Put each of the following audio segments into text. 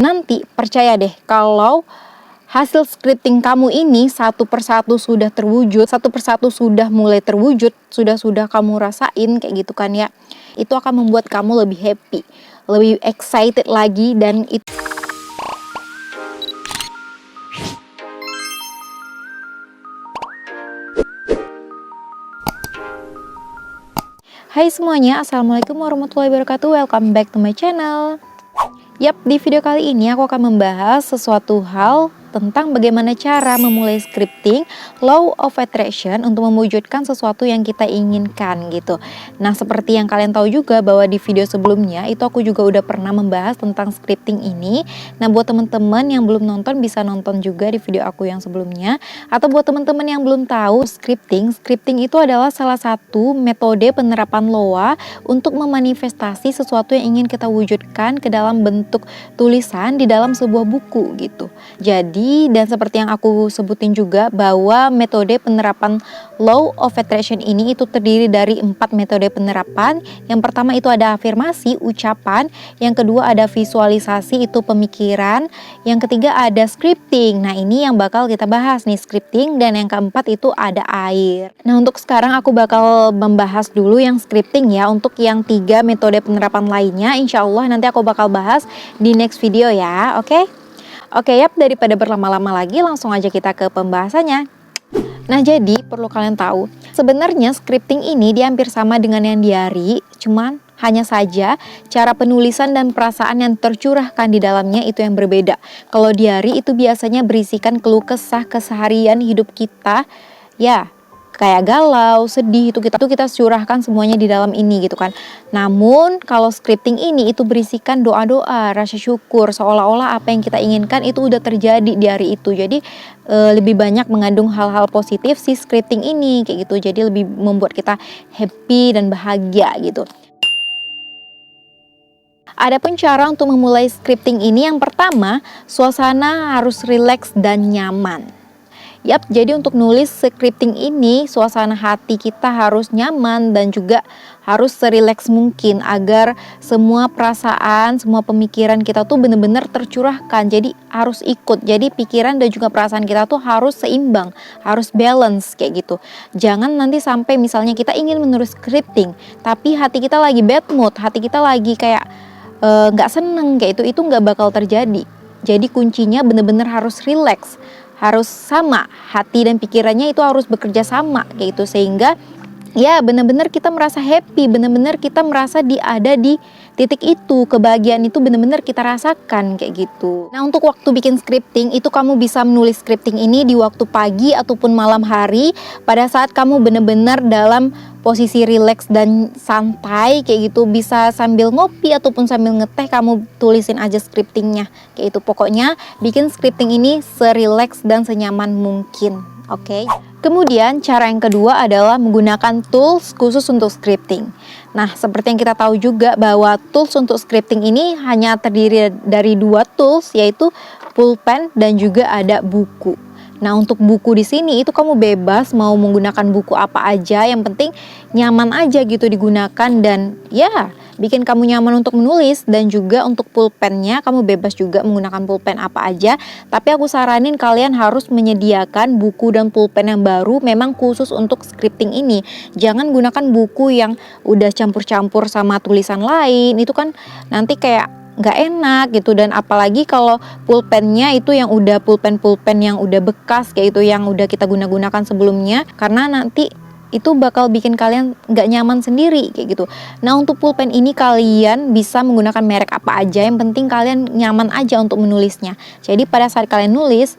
Nanti percaya deh kalau hasil scripting kamu ini satu persatu sudah terwujud, satu persatu sudah mulai terwujud, sudah kamu rasain kayak gitu kan ya. Itu akan membuat kamu lebih happy, lebih excited lagi dan itu. Hai semuanya, Assalamualaikum warahmatullahi wabarakatuh. Welcome back to my channel. Yap, di video kali ini aku akan membahas sesuatu hal tentang bagaimana cara memulai scripting Law of Attraction untuk mewujudkan sesuatu yang kita inginkan gitu. Nah, seperti yang kalian tahu juga bahwa di video sebelumnya itu aku juga udah pernah membahas tentang scripting ini. Nah, buat teman-teman yang belum nonton bisa nonton juga di video aku yang sebelumnya. Atau buat teman-teman yang belum tahu scripting itu adalah salah satu metode penerapan LOA untuk memanifestasi sesuatu yang ingin kita wujudkan ke dalam bentuk tulisan di dalam sebuah buku gitu. Jadi, dan seperti yang aku sebutin juga bahwa metode penerapan Law of Attraction ini itu terdiri dari 4 metode penerapan. Yang pertama itu ada afirmasi, ucapan. Yang kedua ada visualisasi, itu pemikiran. Yang ketiga ada scripting. Nah, ini yang bakal kita bahas nih, scripting. Dan yang keempat itu ada air. Nah, untuk sekarang aku bakal membahas dulu yang scripting ya. Untuk yang 3 metode penerapan lainnya insya Allah nanti aku bakal bahas di next video ya, oke? Oke, yap, daripada berlama-lama lagi langsung aja kita ke pembahasannya. Nah, jadi perlu kalian tahu, sebenarnya scripting ini dia hampir sama dengan yang diary, cuman hanya saja cara penulisan dan perasaan yang tercurahkan di dalamnya itu yang berbeda. Kalau diary itu biasanya berisikan keluh kesah keseharian hidup kita, ya kayak galau, sedih, itu kita curahkan semuanya di dalam ini gitu kan. Namun kalau scripting ini itu berisikan doa-doa, rasa syukur, seolah-olah apa yang kita inginkan itu udah terjadi di hari itu. Jadi lebih banyak mengandung hal-hal positif si scripting ini kayak gitu. Jadi lebih membuat kita happy dan bahagia gitu. Adapun cara untuk memulai scripting ini, yang pertama, suasana harus rileks dan nyaman. Yap, jadi untuk nulis scripting ini suasana hati kita harus nyaman dan juga harus serileks mungkin agar semua perasaan, semua pemikiran kita tuh benar-benar tercurahkan. Jadi harus ikut. Jadi pikiran dan juga perasaan kita tuh harus seimbang, harus balance kayak gitu. Jangan nanti sampai misalnya kita ingin menulis scripting tapi hati kita lagi bad mood, hati kita lagi kayak nggak seneng kayak itu nggak bakal terjadi. Jadi kuncinya benar-benar harus rileks. Harus sama, hati dan pikirannya itu harus bekerja sama kayak gitu, sehingga ya benar-benar kita merasa happy, benar-benar kita merasa ada di titik itu, kebahagiaan itu benar-benar kita rasakan kayak gitu. Nah, untuk waktu bikin scripting itu kamu bisa menulis scripting ini di waktu pagi ataupun malam hari pada saat kamu benar-benar dalam posisi rileks dan santai kayak gitu, bisa sambil ngopi ataupun sambil ngeteh kamu tulisin aja scriptingnya kayak itu. Pokoknya bikin scripting ini serileks dan senyaman mungkin, oke? Kemudian cara yang kedua adalah menggunakan tools khusus untuk scripting. Nah, seperti yang kita tahu juga bahwa tools untuk scripting ini hanya terdiri dari 2 tools, yaitu pulpen dan juga ada buku. Nah, untuk buku di sini itu kamu bebas mau menggunakan buku apa aja, yang penting nyaman aja gitu digunakan dan ya bikin kamu nyaman untuk menulis. Dan juga untuk pulpennya kamu bebas juga menggunakan pulpen apa aja, tapi aku saranin kalian harus menyediakan buku dan pulpen yang baru memang khusus untuk scripting ini. Jangan gunakan buku yang udah campur-campur sama tulisan lain, itu kan nanti kayak nggak enak gitu. Dan apalagi kalau pulpennya itu yang udah pulpen yang udah bekas kayak itu, yang udah kita gunakan sebelumnya, karena nanti itu bakal bikin kalian nggak nyaman sendiri kayak gitu. Nah, untuk pulpen ini kalian bisa menggunakan merek apa aja, yang penting kalian nyaman aja untuk menulisnya. Jadi pada saat kalian nulis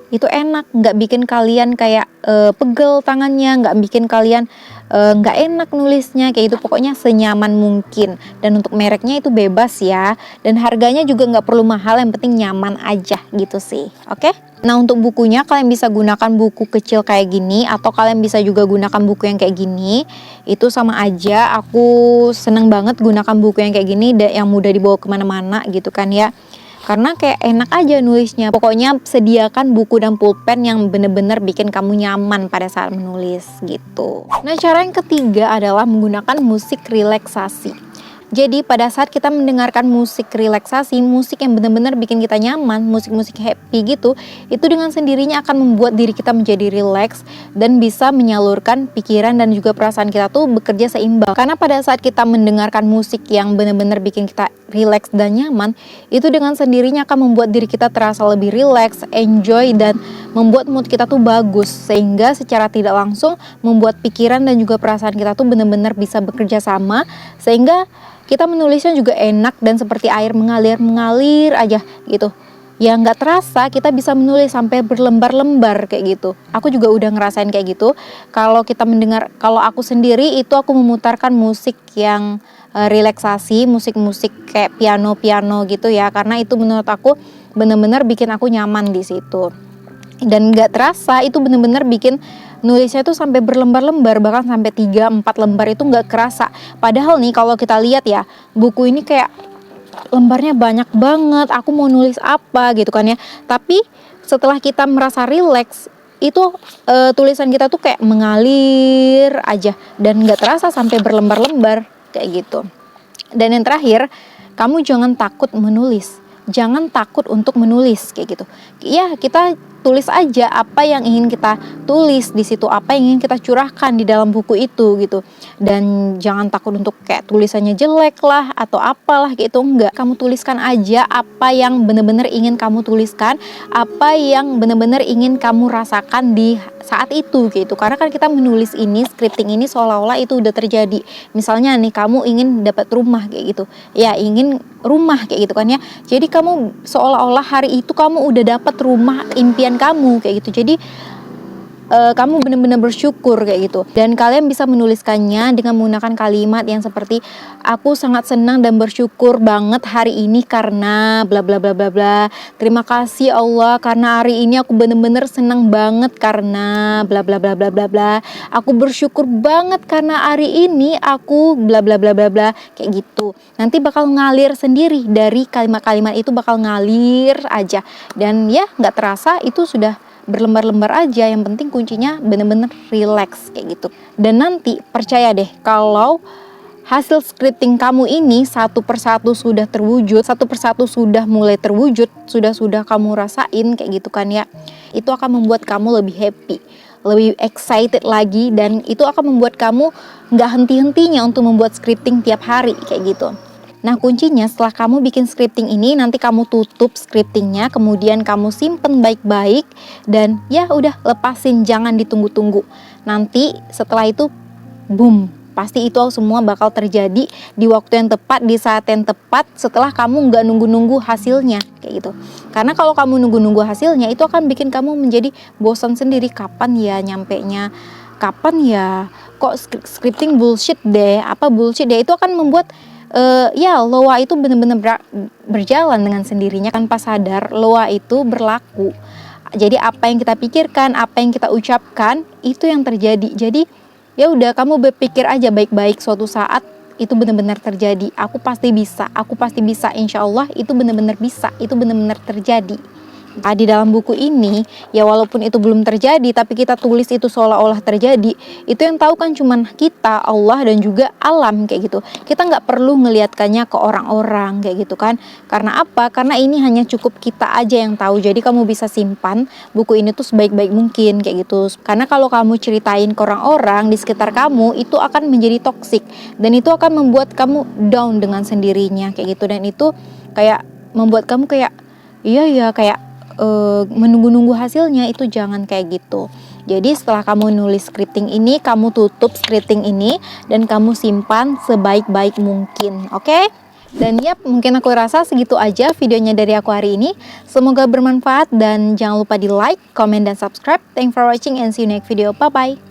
itu enak, nggak bikin kalian kayak pegel tangannya, nggak bikin kalian nggak enak nulisnya kayak itu. Pokoknya senyaman mungkin. Dan untuk mereknya itu bebas ya, dan harganya juga nggak perlu mahal, yang penting nyaman aja gitu sih, oke? Nah, untuk bukunya kalian bisa gunakan buku kecil kayak gini, atau kalian bisa juga gunakan buku yang kayak gini. Itu sama aja, aku seneng banget gunakan buku yang kayak gini, yang mudah dibawa kemana-mana gitu kan ya. Karena kayak enak aja nulisnya. Pokoknya sediakan buku dan pulpen yang bener-bener bikin kamu nyaman pada saat menulis gitu. Nah, cara yang ketiga adalah menggunakan musik relaksasi. Jadi pada saat kita mendengarkan musik relaksasi, musik yang benar-benar bikin kita nyaman, musik-musik happy gitu, itu dengan sendirinya akan membuat diri kita menjadi rileks dan bisa menyalurkan pikiran dan juga perasaan kita tuh bekerja seimbang. Karena pada saat kita mendengarkan musik yang benar-benar bikin kita rileks dan nyaman, itu dengan sendirinya akan membuat diri kita terasa lebih rileks, enjoy, dan membuat mood kita tuh bagus, sehingga secara tidak langsung membuat pikiran dan juga perasaan kita tuh benar-benar bisa bekerja sama, sehingga kita menulisnya juga enak dan seperti air mengalir aja gitu. Ya nggak terasa kita bisa menulis sampai berlembar-lembar kayak gitu. Aku juga udah ngerasain kayak gitu. Kalau aku sendiri itu aku memutarkan musik yang relaksasi, musik-musik kayak piano-piano gitu ya, karena itu menurut aku benar-benar bikin aku nyaman di situ. Dan gak terasa itu bener-bener bikin nulisnya tuh sampai berlembar-lembar, bahkan sampai 3-4 lembar itu gak kerasa. Padahal nih kalau kita lihat ya, buku ini kayak lembarnya banyak banget, aku mau nulis apa gitu kan ya. Tapi setelah kita merasa rileks, itu tulisan kita tuh kayak mengalir aja dan gak terasa sampai berlembar-lembar kayak gitu. Dan yang terakhir, kamu jangan takut menulis. Jangan takut untuk menulis kayak gitu. Ya, kita tulis aja apa yang ingin kita tulis di situ, apa yang ingin kita curahkan di dalam buku itu gitu. Dan jangan takut untuk kayak tulisannya jelek lah atau apalah gitu, enggak. Kamu tuliskan aja apa yang benar-benar ingin kamu tuliskan, apa yang benar-benar ingin kamu rasakan di saat itu gitu. Karena kan kita menulis ini, scripting ini seolah-olah itu udah terjadi. Misalnya nih kamu ingin dapat rumah kayak gitu. Ya, ingin rumah kayak gitu kan ya. Jadi kamu seolah-olah hari itu kamu udah dapat rumah impian kamu kayak gitu. Jadi kamu benar-benar bersyukur kayak gitu. Dan kalian bisa menuliskannya dengan menggunakan kalimat yang seperti aku sangat senang dan bersyukur banget hari ini karena bla bla bla bla bla. Terima kasih Allah karena hari ini aku benar-benar senang banget karena bla bla bla bla bla bla. Aku bersyukur banget karena hari ini aku bla bla bla bla bla kayak gitu. Nanti bakal ngalir sendiri, dari kalimat-kalimat itu bakal ngalir aja. Dan ya nggak terasa itu sudah berlembar-lembar aja. Yang penting kuncinya bener-bener relax kayak gitu. Dan nanti percaya deh kalau hasil scripting kamu ini satu persatu sudah terwujud, satu persatu sudah mulai terwujud, sudah kamu rasain kayak gitu kan ya, itu akan membuat kamu lebih happy, lebih excited lagi, dan itu akan membuat kamu gak henti-hentinya untuk membuat scripting tiap hari kayak gitu. Nah kuncinya setelah kamu bikin scripting ini, nanti kamu tutup scriptingnya, kemudian kamu simpen baik-baik, dan ya udah lepasin, jangan ditunggu-tunggu. Nanti setelah itu boom, pasti itu semua bakal terjadi di waktu yang tepat, di saat yang tepat, setelah kamu nggak nunggu-nunggu hasilnya kayak gitu. Karena kalau kamu nunggu-nunggu hasilnya, itu akan bikin kamu menjadi bosan sendiri. Kapan ya nyampenya, kapan ya, kok scripting bullshit deh, apa bullshit deh. Itu akan membuat ya loa itu benar-benar berjalan dengan sendirinya tanpa sadar. Loa itu berlaku. Jadi apa yang kita pikirkan, apa yang kita ucapkan, itu yang terjadi. Jadi ya udah, kamu berpikir aja baik-baik, suatu saat itu benar-benar terjadi. Aku pasti bisa, insya Allah itu benar-benar bisa, itu benar-benar terjadi. Nah, di dalam buku ini, ya walaupun itu belum terjadi, tapi kita tulis itu seolah-olah terjadi. Itu yang tahu kan cuman kita, Allah, dan juga alam kayak gitu. Kita nggak perlu ngeliatkannya ke orang-orang kayak gitu kan. Karena apa? Karena ini hanya cukup kita aja yang tahu. Jadi kamu bisa simpan buku ini tuh sebaik-baik mungkin kayak gitu. Karena kalau kamu ceritain ke orang-orang di sekitar kamu, itu akan menjadi toksik. Dan itu akan membuat kamu down dengan sendirinya kayak gitu. Dan itu kayak membuat kamu kayak, iya ya, kayak menunggu-nunggu hasilnya. Itu jangan kayak gitu. Jadi setelah kamu nulis scripting ini, kamu tutup scripting ini dan kamu simpan sebaik-baik mungkin. Oke? Dan yap, mungkin aku rasa segitu aja videonya dari aku hari ini. Semoga bermanfaat dan jangan lupa di like, comment, dan subscribe. Thanks for watching and see you next video. Bye bye.